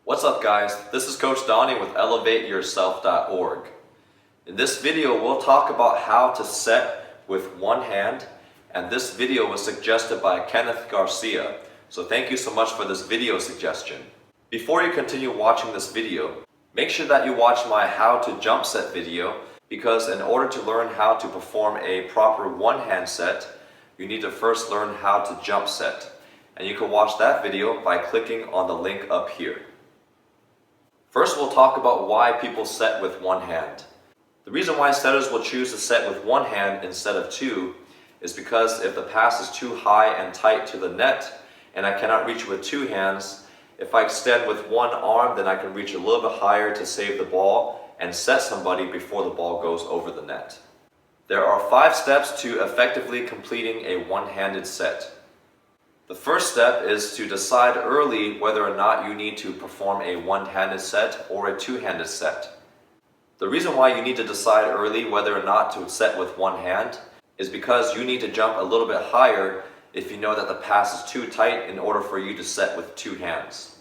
What's up guys, this is Coach Donnie with ElevateYourself.org. In this video we'll talk about how to set with one hand, and this video was suggested by Kenneth Garcia, so thank you so much for this video suggestion. Before you continue watching this video, make sure that you watch my how to jump set video, because in order to learn how to perform a proper one hand set, you need to first learn how to jump set. And you can watch that video by clicking on the link up here. First, we'll talk about why people set with one hand. The reason why setters will choose to set with one hand instead of two is because if the pass is too high and tight to the net and I cannot reach it with two hands, if I extend with one arm, then I can reach a little bit higher to save the ball and set somebody before the ball goes over the net. There are 5 steps to effectively completing a one-handed set. The first step is to decide early whether or not you need to perform a one-handed set or a two-handed set. The reason why you need to decide early whether or not to set with one hand is because you need to jump a little bit higher if you know that the pass is too tight in order for you to set with two hands.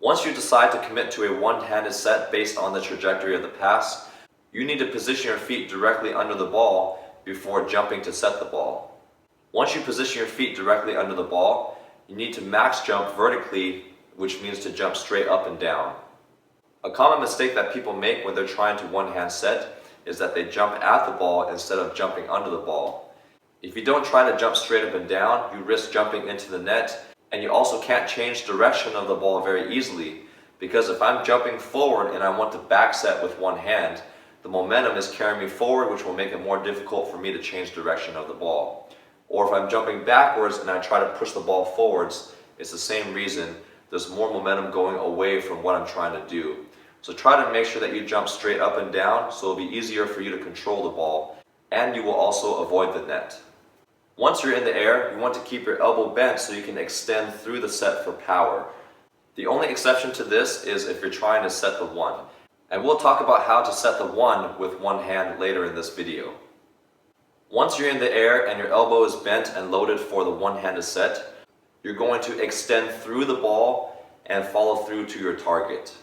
Once you decide to commit to a one-handed set based on the trajectory of the pass, you need to position your feet directly under the ball before jumping to set the ball. Once you position your feet directly under the ball, you need to max jump vertically, which means to jump straight up and down. A common mistake that people make when they're trying to one-hand set is that they jump at the ball instead of jumping under the ball. If you don't try to jump straight up and down, you risk jumping into the net, and you also can't change direction of the ball very easily, because if I'm jumping forward and I want to back set with one hand, the momentum is carrying me forward, which will make it more difficult for me to change direction of the ball. Or if I'm jumping backwards and I try to push the ball forwards, it's the same reason. There's more momentum going away from what I'm trying to do. So try to make sure that you jump straight up and down so it'll be easier for you to control the ball, and you will also avoid the net. Once you're in the air, you want to keep your elbow bent so you can extend through the set for power. The only exception to this is if you're trying to set the one. And we'll talk about how to set the one with one hand later in this video. Once you're in the air and your elbow is bent and loaded for the one-handed set, you're going to extend through the ball and follow through to your target.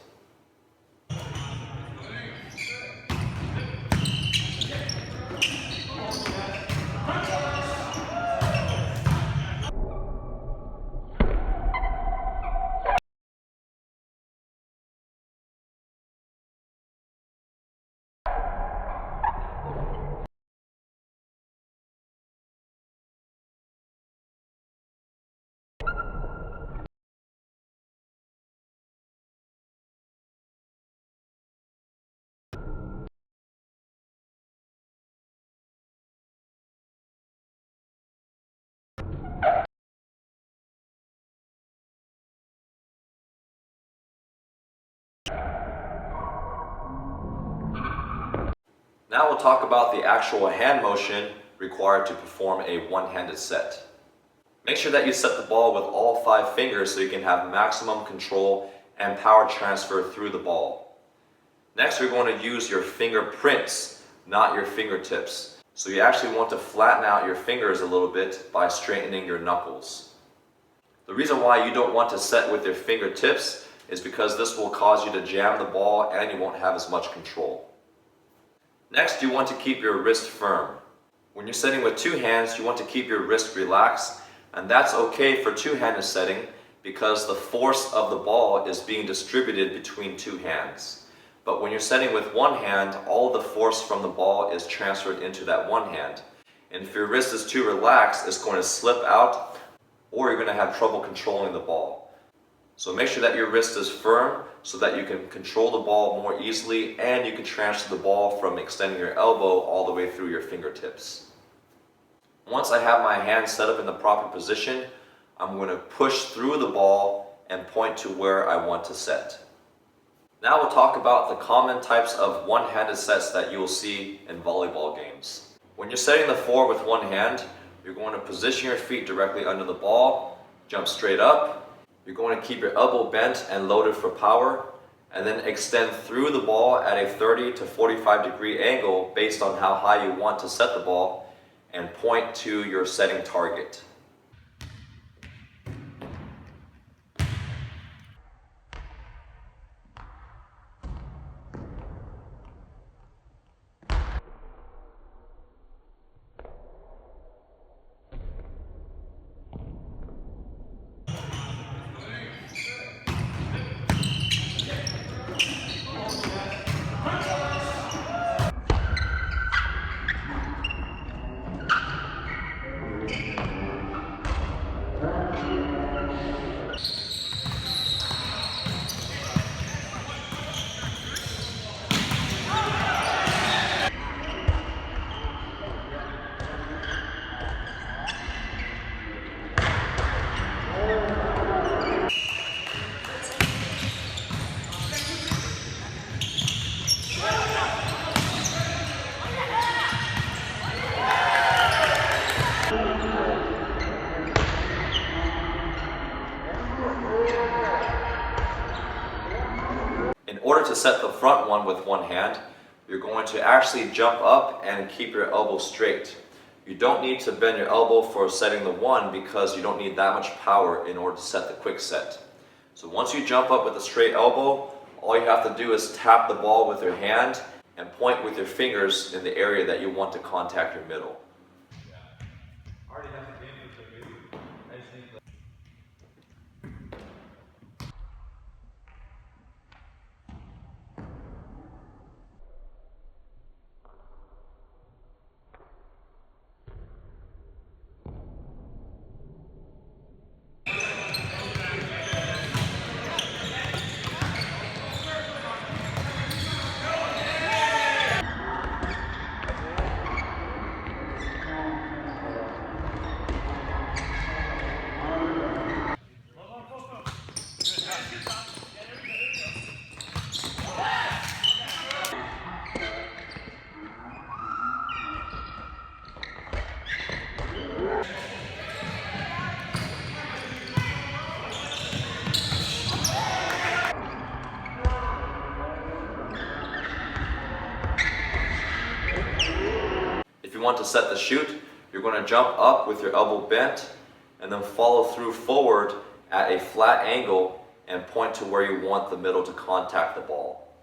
Now we'll talk about the actual hand motion required to perform a one-handed set. Make sure that you set the ball with all 5 fingers so you can have maximum control and power transfer through the ball. Next, you're going to use your fingerprints, not your fingertips. So you actually want to flatten out your fingers a little bit by straightening your knuckles. The reason why you don't want to set with your fingertips is because this will cause you to jam the ball and you won't have as much control. Next, you want to keep your wrist firm. When you're setting with two hands, you want to keep your wrist relaxed, and that's okay for two-handed setting because the force of the ball is being distributed between two hands. But when you're setting with one hand, all the force from the ball is transferred into that one hand. And if your wrist is too relaxed, it's going to slip out, or you're going to have trouble controlling the ball. So make sure that your wrist is firm so that you can control the ball more easily, and you can transfer the ball from extending your elbow all the way through your fingertips. Once I have my hand set up in the proper position, I'm going to push through the ball and point to where I want to set. Now we'll talk about the common types of one-handed sets that you will see in volleyball games. When you're setting the four with one hand, you're going to position your feet directly under the ball, jump straight up. You're going to keep your elbow bent and loaded for power, and then extend through the ball at a 30 to 45 degree angle based on how high you want to set the ball, and point to your setting target. order to set the front one with one hand, you're going to actually jump up and keep your elbow straight. You don't need to bend your elbow for setting the one because you don't need that much power in order to set the quick set. So once you jump up with a straight elbow, all you have to do is tap the ball with your hand and point with your fingers in the area that you want to contact your middle. If you want to set the shoot, you're going to jump up with your elbow bent and then follow through forward at a flat angle and point to where you want the middle to contact the ball.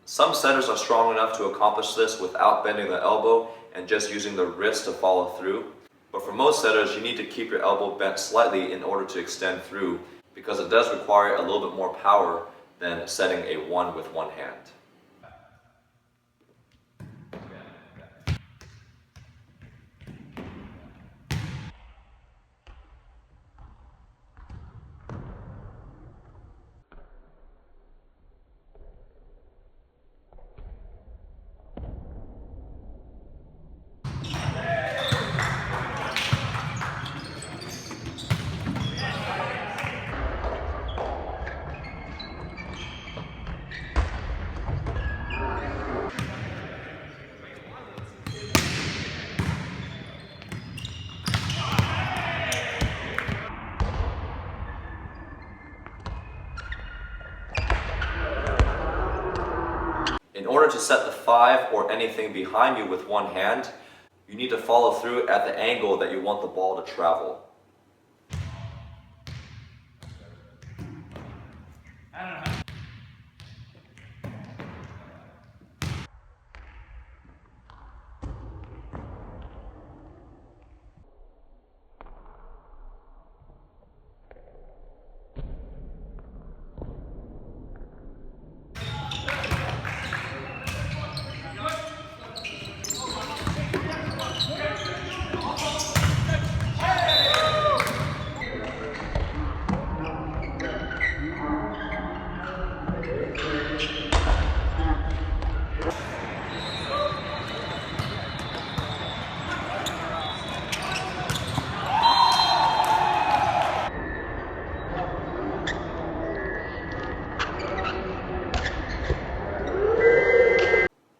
Some setters are strong enough to accomplish this without bending the elbow and just using the wrist to follow through. But for most setters, you need to keep your elbow bent slightly in order to extend through because it does require a little bit more power than setting a one with one hand. In order to set the 5 or anything behind you with one hand, you need to follow through at the angle that you want the ball to travel.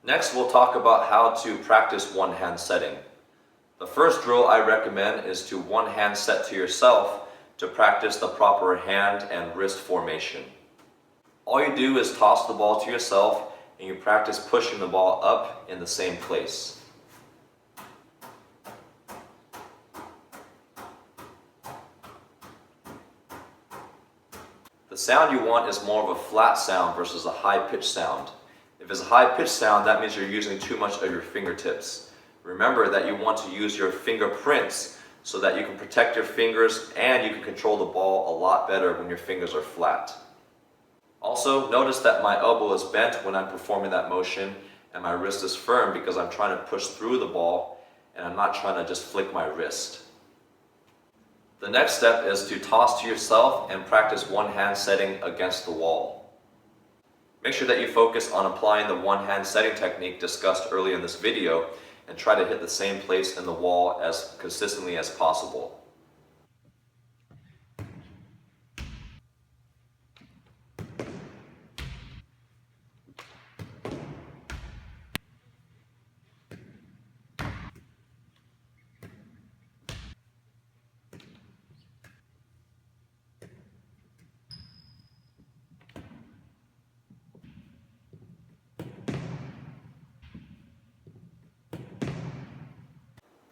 Next, we'll talk about how to practice one-hand setting. The first drill I recommend is to one-hand set to yourself to practice the proper hand and wrist formation. All you do is toss the ball to yourself and you practice pushing the ball up in the same place. The sound you want is more of a flat sound versus a high-pitched sound. If it's a high-pitched sound, that means you're using too much of your fingertips. Remember that you want to use your fingerprints so that you can protect your fingers and you can control the ball a lot better when your fingers are flat. Also, notice that my elbow is bent when I'm performing that motion and my wrist is firm because I'm trying to push through the ball and I'm not trying to just flick my wrist. The next step is to toss to yourself and practice one-hand setting against the wall. Make sure that you focus on applying the one-hand setting technique discussed earlier in this video and try to hit the same place in the wall as consistently as possible.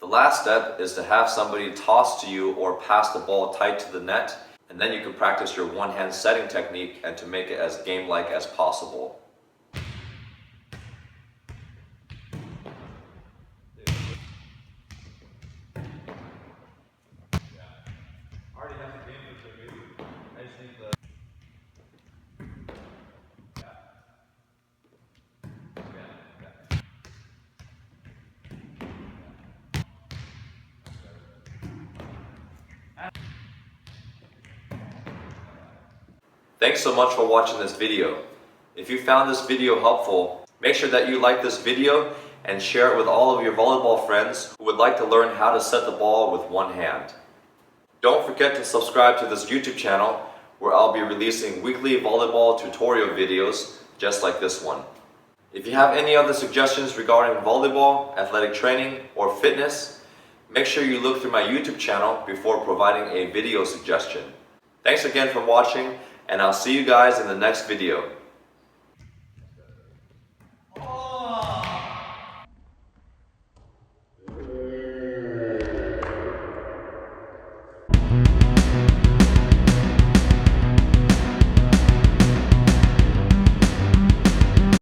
The last step is to have somebody toss to you or pass the ball tight to the net, and then you can practice your one-hand setting technique and to make it as game-like as possible. Thanks so much for watching this video. If you found this video helpful, make sure that you like this video and share it with all of your volleyball friends who would like to learn how to set the ball with one hand. Don't forget to subscribe to this YouTube channel where I'll be releasing weekly volleyball tutorial videos just like this one. If you have any other suggestions regarding volleyball, athletic training, or fitness, make sure you look through my YouTube channel before providing a video suggestion. Thanks again for watching, and I'll see you guys in the next video.